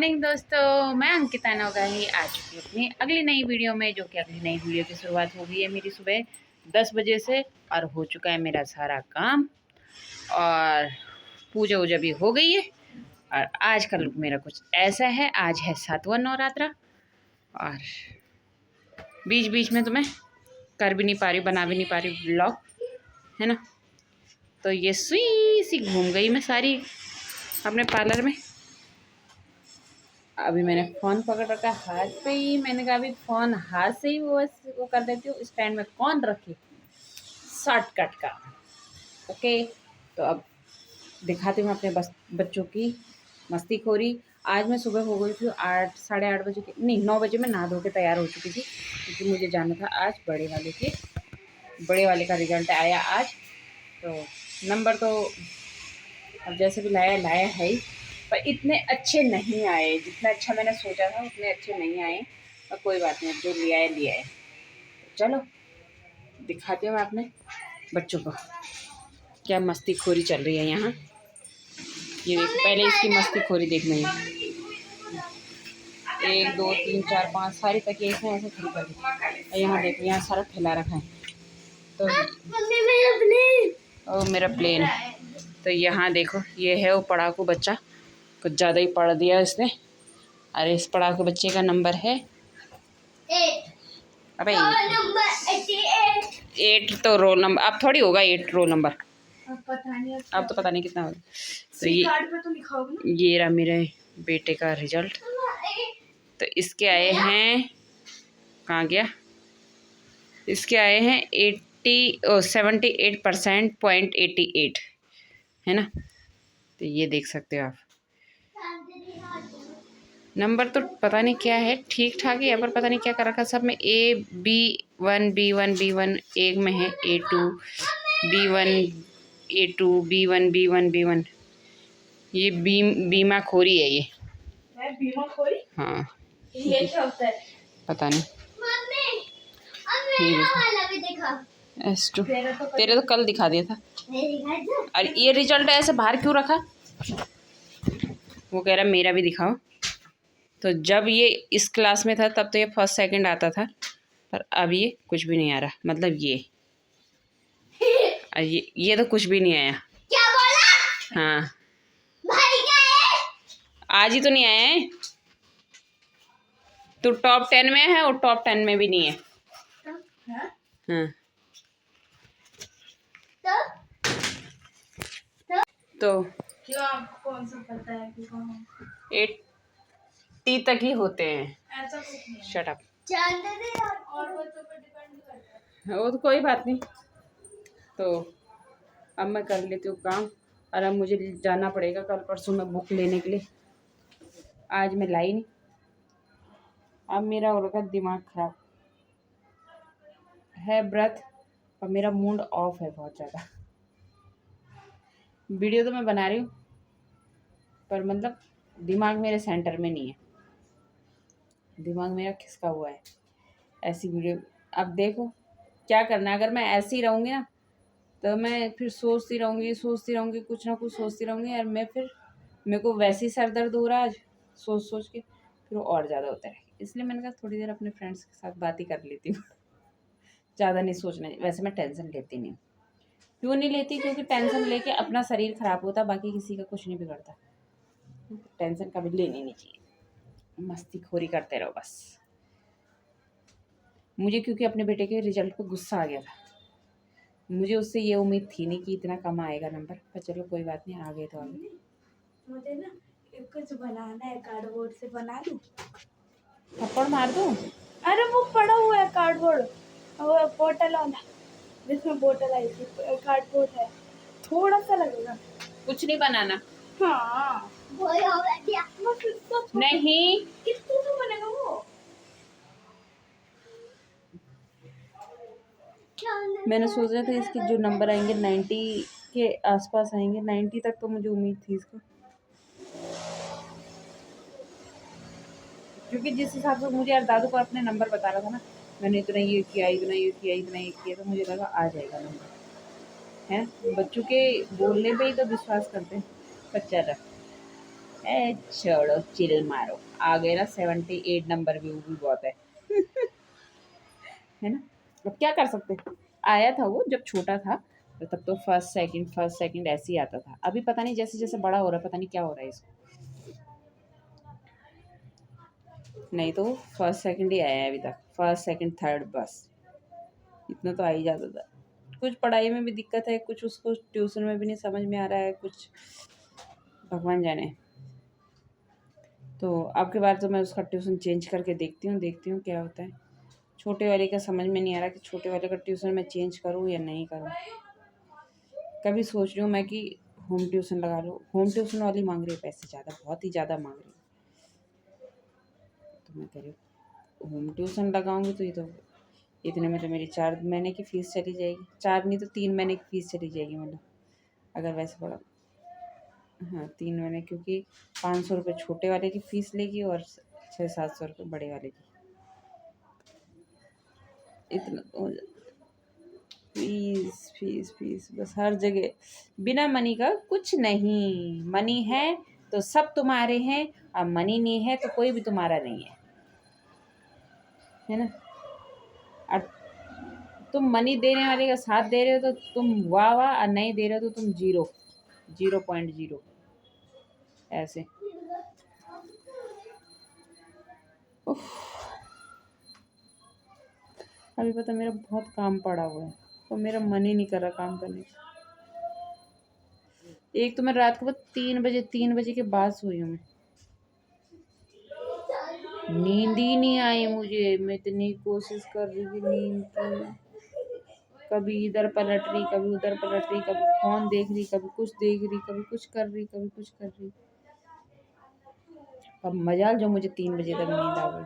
Morning दोस्तों, मैं अंकिता नौगाही आ चुकी हूँ अपनी अगली नई वीडियो में। जो कि अगली नई वीडियो की शुरुआत हो गई है मेरी सुबह 10 बजे से और हो चुका है मेरा सारा काम और पूजा वूजा भी हो गई है। और आज का लुक मेरा कुछ ऐसा है। आज है 7वां नवरात्रा और बीच बीच में तो मैं कर भी नहीं पा रही, बना भी नहीं पा रही व्लॉग, है ना। तो ये सुई सी घूम गई मैं सारी अपने पार्लर में। अभी मैंने फ़ोन पकड़ रखा हाथ पे ही। मैंने कहा अभी फ़ोन हाथ से ही वो कर देती हूँ, स्टैंड में कौन रखे, शॉर्टकट का। ओके, तो अब दिखाती हूँ अपने बच्चों की मस्तीखोरी। आज मैं सुबह हो गई थी 8 साढ़े 8 बजे के, नहीं 9 बजे में नहा धो के तैयार हो चुकी थी, क्योंकि मुझे जाना था आज बड़े वाले का रिजल्ट आया आज। तो नंबर तो अब जैसे भी लाया है ही, पर इतने अच्छे नहीं आए। जितना अच्छा मैंने सोचा था उतने अच्छे नहीं आए, और कोई बात नहीं, जो लिया है। तो चलो दिखाती हूँ मैं अपने बच्चों को क्या मस्तीखोरी चल रही है यहाँ। ये देखो, पहले इसकी मस्तीखोरी देखना है। 1 2 3 4 5 सारी तकिया इसने ऐसे खड़ी कर दी। और यहाँ देखो, यहाँ सारा फैला रखा है। तो ओ मेरा प्लेन। तो यहाँ देखो, ये है वो पढ़ाकू बच्चा, कुछ ज़्यादा ही पढ़ दिया इसने। अरे इस पढ़ाकू बच्चे का नंबर है 8। अबे 8 तो रोल नंबर, अब थोड़ी होगा 8 रोल नंबर, अब तो पता नहीं कितना होगा। तो ये रहा मेरे बेटे का रिजल्ट। तो इसके आए हैं, कहाँ गया, इसके आए हैं 78% .88 है ना। तो ये देख सकते हो आप, नंबर तो पता नहीं क्या है, ठीक ठाक ही है, पर पता नहीं क्या कर रखा सब में। B1 एक में है A2 B1 ये बीमा खोरी है। ये बीमा खोरी, हाँ ये क्या होता है पता नहीं। S2 तेरे तो कल दिखा दिया था। अरे ये रिजल्ट ऐसे बाहर क्यों रखा, वो कह रहा मेरा भी दिखाओ। तो जब ये इस क्लास में था तब तो ये फर्स्ट सेकंड आता था, पर अब ये कुछ भी नहीं आ रहा। मतलब ये तो कुछ भी नहीं आया। क्या बोला? हाँ भाई क्या है? आज ही तो नहीं आया है। तो टॉप 10 में है और टॉप 10 में भी नहीं है। हाँ तो क्यों, आपको कौन सा पता है कि कौन 80 तक ही होते हैं? ऐसा कुछ नहीं। Shut up. और बच्चों पर डिपेंड करता है, वो तो कोई बात नहीं। तो अब मैं कर लेती हूँ काम, और अब मुझे जाना पड़ेगा कल परसों में बुक लेने के लिए। आज मैं लाई नहीं, अब मेरा हो रखा दिमाग खराब है, व्रत, और मेरा मूड ऑफ है बहुत ज़्यादा। वीडियो तो मैं बना रही हूँ, पर मतलब दिमाग मेरे सेंटर में नहीं है, दिमाग मेरा खिसका हुआ है। ऐसी वीडियो अब देखो क्या करना है। अगर मैं ऐसे ही रहूँगी ना, तो मैं फिर सोचती रहूँगी, कुछ ना कुछ सोचती रहूँगी, और मेरे को वैसे ही सर दर्द हो रहा है आज सोच के, फिर वो और ज़्यादा होता है। इसलिए मैंने कहा थोड़ी देर अपने फ्रेंड्स के साथ बात ही कर लेती हूँ। ज़्यादा नहीं सोचना। वैसे मैं टेंशन लेती नहीं हूँ। क्यों नहीं लेती? क्योंकि टेंशन लेके अपना शरीर खराब होता, बाकी किसी का कुछ नहीं बिगड़ता। टेंशन कभी लेनी नहीं चाहिए, मस्तीखोरी करते रहो बस। मुझे क्योंकि अपने बेटे के रिजल्ट पे गुस्सा आ गया था। मुझे उससे ये उम्मीद थी नहीं कि इतना कम आएगा नंबर, पर चलो कोई बात नहीं, आ गए तो आ गए। मुझे ना कुछ बनाना है, कार्डबोर्ड से बना लूं, थप्पड़ मार दूं? अरे वो पड़ा हुआ है कार्डबोर्ड, वो बोतल वाला, जिसमें बोतल आई थी, कार्डबोर्ड है, थोड़ा सा लगेगा। कुछ नहीं बनाना। हाँ नहीं, कितना तो बनेगा वो। मैंने सोचा था इसके जो नंबर आएंगे 90 के आसपास आएंगे, 90 तक तो मुझे उम्मीद थी इसको, क्योंकि जिस हिसाब से मुझे यार दादू को अपने नंबर बता रहा था ना, मैंने इतना ये किया, तो मुझे लगा आ जाएगा नंबर। है बच्चों के बोलने पे ही तो विश्वास करते हैं, बच्चा रहा। ए छोड़ो, चिल मारो। आ गए ना 78 नंबर व्यू भी बहुत है ना। अब क्या कर सकते। आया था वो जब छोटा था, तो तब तो फर्स्ट सेकंड ऐसे ही आता था। अभी पता नहीं जैसे जैसे बड़ा हो रहा है, पता नहीं क्या हो रहा है इसको। नहीं तो फर्स्ट सेकंड ही आया है अभी तक, फर्स्ट सेकंड थर्ड बस, इतना तो आ ही जाता था। कुछ पढ़ाई में भी दिक्कत है, कुछ उसको ट्यूशन में भी नहीं समझ में आ रहा है, कुछ भगवान जाने। तो अब के बार तो मैं उसका ट्यूशन चेंज करके देखती हूँ क्या होता है। छोटे वाले का समझ में नहीं आ रहा कि छोटे वाले का ट्यूशन मैं चेंज करूँ या नहीं करूँ। कभी सोच रही हूँ मैं कि होम ट्यूशन लगा लूँ। होम ट्यूशन वाली मांग रही है पैसे ज़्यादा, बहुत ही ज़्यादा मांग रही है। तो मैं कह रही हूँ होम ट्यूशन लगाऊंगी तो ये तो इतने में तो मेरी 4 महीने की फ़ीस चली जाएगी, 4 नहीं तो 3 महीने की फ़ीस चली जाएगी मतलब, अगर वैसे पढ़ा। हाँ 3 महीने, क्योंकि 500 रुपये छोटे वाले की फ़ीस लेगी और 600-700 रुपये बड़े वाले की। इतना फीस फीस फीस बस हर जगह। बिना मनी का कुछ नहीं। मनी है तो सब तुम्हारे हैं, और मनी नहीं है तो कोई भी तुम्हारा नहीं है ना। और तुम मनी देने वाले का साथ दे रहे हो तो तुम वाह वाह, और नहीं दे रहे हो तो तुम 0.0 ऐसे। उफ, अभी पता मेरा बहुत काम पड़ा हुआ है, तो मेरा मन ही नहीं कर रहा काम करने का। एक तो मैं रात को 3 बजे के बाद सोई हूँ। नींद ही नहीं आई मुझे, मैं इतनी कोशिश कर रही थी नींद की। कभी इधर पलट रही, कभी उधर पलट रही, कभी फोन देख रही, कभी कुछ देख रही, कभी कुछ कर रही, कभी कुछ कर रही। अब मजाल जो मुझे 3 बजे तक नींद आ गई।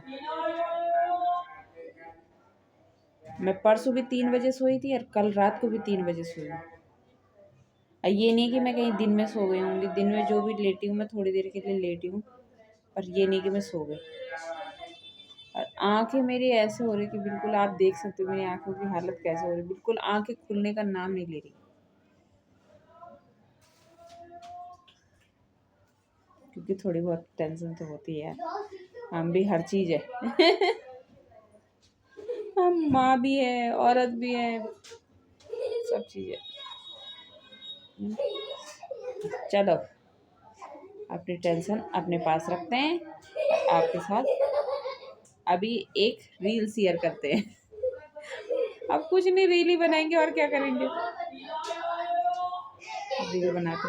मैं परसों भी 3 बजे सोई थी और कल रात को भी 3 बजे सोई हूँ। और ये नहीं कि मैं कहीं दिन में सो गई होंगी, दिन में जो भी लेटी हूँ मैं थोड़ी देर के लिए लेटी हूँ, पर ये नहीं कि मैं सो गई। और आंखें मेरी ऐसे हो रही कि बिल्कुल आप देख सकते हो मेरी आंखों की हालत कैसे हो रही, बिल्कुल आंखें खुलने का नाम नहीं ले रही। क्योंकि थोड़ी बहुत टेंशन तो होती है, हम भी हर चीज़ है हम माँ भी है, औरत भी है, सब चीज़ें। चलो अपनी टेंशन अपने पास रखते हैं, आपके साथ अभी एक रील शेयर करते हैं। अब कुछ नहीं, रील ही बनाएंगे और क्या करेंगे। रील बनाते,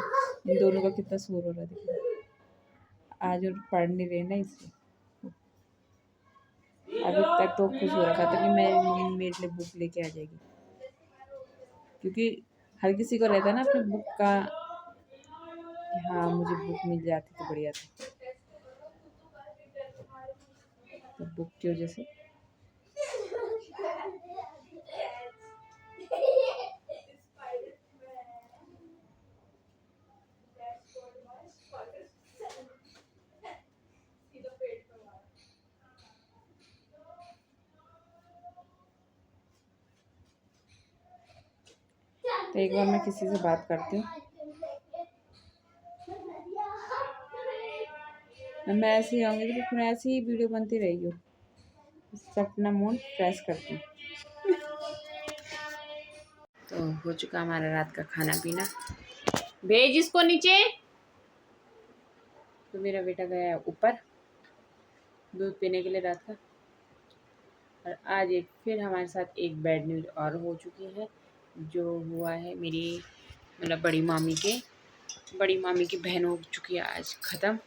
इन दोनों का कितना शोर हो रहा है देखो। आज और पढ़ नहीं रहे ना इसलिए। अभी तक तो खुश हो रखा था कि मेरी मम्मी मेरे लिए बुक लेके आ जाएगी, क्योंकि हर किसी को रहता है ना अपनी बुक का कि हाँ मुझे बुक मिल जाती तो बढ़िया था। तो बुक की वजह से तो एक बार मैं किसी से बात करती हूँ, मैं ऐसे ही आऊँगी तो फिर ऐसे ही वीडियो बनती रहेगी, अपना मूड फ्रेश करती हूँ। तो हो चुका हमारा रात का खाना पीना, भेज इसको नीचे। तो मेरा बेटा गया है ऊपर दूध पीने के लिए रात का। और आज एक फिर हमारे साथ एक बैड न्यूज़ और हो चुकी है, जो हुआ है मेरी मतलब बड़ी मामी की बहन हो चुकी है आज ख़त्म।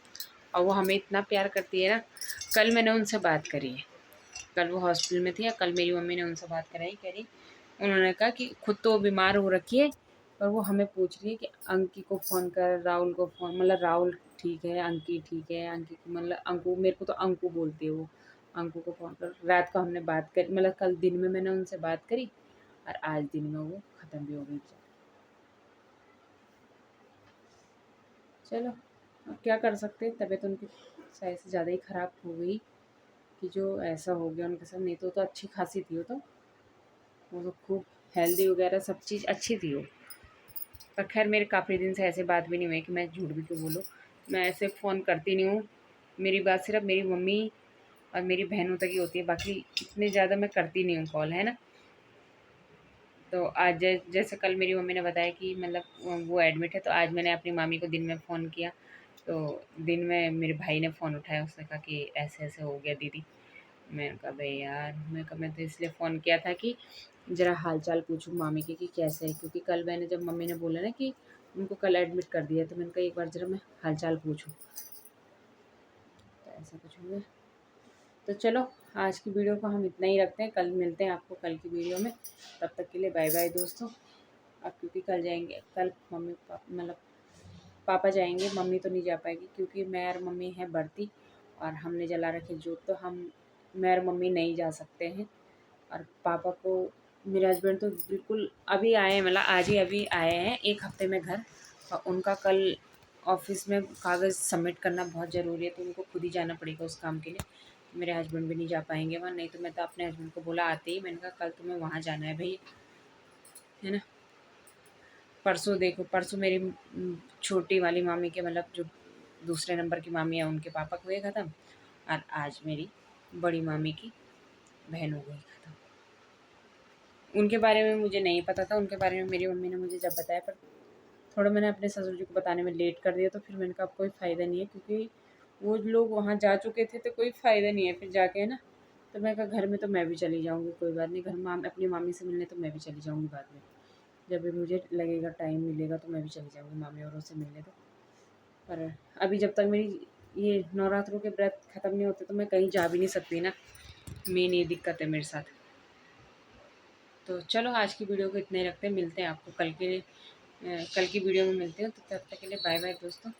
और वो हमें इतना प्यार करती है ना। कल मैंने उनसे बात करी है, कल वो हॉस्पिटल में थी, या कल मेरी मम्मी ने उनसे बात कराई, कह रही उन्होंने कहा कि खुद तो बीमार हो रखी है, पर वो हमें पूछ रही है कि अंकी को फ़ोन कर, राहुल को फ़ोन, मतलब राहुल ठीक है, अंकी ठीक है, अंकी मतलब अंकु, मेरे को तो अंकु बोलती है वो, अंकु को फ़ोन कर। रात को हमने बात करी, मतलब कल दिन में मैंने उनसे बात करी, और आज दिन में वो ख़त्म भी हो गई। चलो अब क्या कर सकते हैं, तबीयत उनकी शायद से ज़्यादा ही ख़राब हो गई कि जो ऐसा हो गया उनके साथ। नहीं तो अच्छी खासी थी वो तो खूब हेल्दी वगैरह सब चीज़ अच्छी थी वो। पर खैर मेरे काफ़ी दिन से ऐसे बात भी नहीं हुई कि मैं झूठ भी क्यों बोलूँ, मैं ऐसे फ़ोन करती नहीं हूँ। मेरी बात सिर्फ़ मेरी मम्मी और मेरी बहनों तक ही होती है, बाकी इतने ज़्यादा मैं करती नहीं हूँ कॉल, है ना। तो आज जैसे कल मेरी मम्मी ने बताया कि मतलब वो एडमिट है, तो आज मैंने अपनी मामी को दिन में फ़ोन किया। तो दिन में मेरे भाई ने फ़ोन उठाया, उसने कहा कि ऐसे-ऐसे हो गया दीदी। मैंने कहा भई यार, मैं तो इसलिए फ़ोन किया था कि ज़रा हाल-चाल पूछूँ मामी के कि कैसे है, क्योंकि कल मैंने जब मम्मी ने बोला ना कि उनको कल एडमिट कर दिया, तो मैंने कहा एक बार ज़रा मैं हाल-चाल पूछूँ। तो ऐसा कुछ हुआ। तो चलो, आज की वीडियो को हम इतना ही रखते हैं, कल मिलते हैं आपको कल की वीडियो में। तब तक के लिए बाय-बाय दोस्तों। अब क्योंकि कल जाएँगे, कल मम्मी मतलब पापा जाएँगे, मम्मी तो नहीं जा पाएगी क्योंकि मैं और मम्मी हैं बढ़ती और हमने जला रखी जोत, तो मैं और मम्मी नहीं जा सकते हैं। और पापा को, मेरे हस्बैंड तो बिल्कुल अभी आए हैं, मतलब आज ही अभी आए हैं 1 हफ़्ते में घर, और उनका कल ऑफ़िस में कागज़ सबमिट करना बहुत ज़रूरी है, तो उनको खुद ही जाना पड़ेगा उस काम के लिए। मेरे हस्बैंड भी नहीं जा पाएँगे वहाँ, नहीं तो मैं तो अपने हस्बैंड को बोला आते ही, मैंने कहा कल तुम्हें वहाँ जाना है भैया, है ना। परसों देखो, परसों मेरी छोटी वाली मामी के, मतलब जो दूसरे नंबर की मामी है, उनके पापा हुए ख़त्म, और आज मेरी बड़ी मामी की बहन हो गई ख़त्म। उनके बारे में मुझे नहीं पता था, उनके बारे में मेरी मम्मी ने मुझे जब बताया, पर थोड़ा मैंने अपने ससुर जी को बताने में लेट कर दिया, तो फिर मैंने कहा अब कोई फ़ायदा नहीं है, क्योंकि वो लोग वहाँ जा चुके थे, तो कोई फ़ायदा नहीं है फिर जाके, है ना। तो मैं कहा घर में तो मैं भी चली जाऊँगी, कोई बात नहीं, घर अपनी मामी से मिलने तो मैं भी चली जाऊँगी बाद में। जब भी मुझे लगेगा, टाइम मिलेगा, तो मैं भी चली जाऊँगी मामी औरों से मिलने तो। पर अभी जब तक मेरी ये नवरात्रों के व्रत ख़त्म नहीं होते, तो मैं कहीं जा भी नहीं सकती ना, मेन ये दिक्कत है मेरे साथ। तो चलो, आज की वीडियो को इतना ही रखते हैं, मिलते हैं आपको कल की वीडियो में मिलते हैं, तो तब तक के लिए बाय बाय दोस्तों।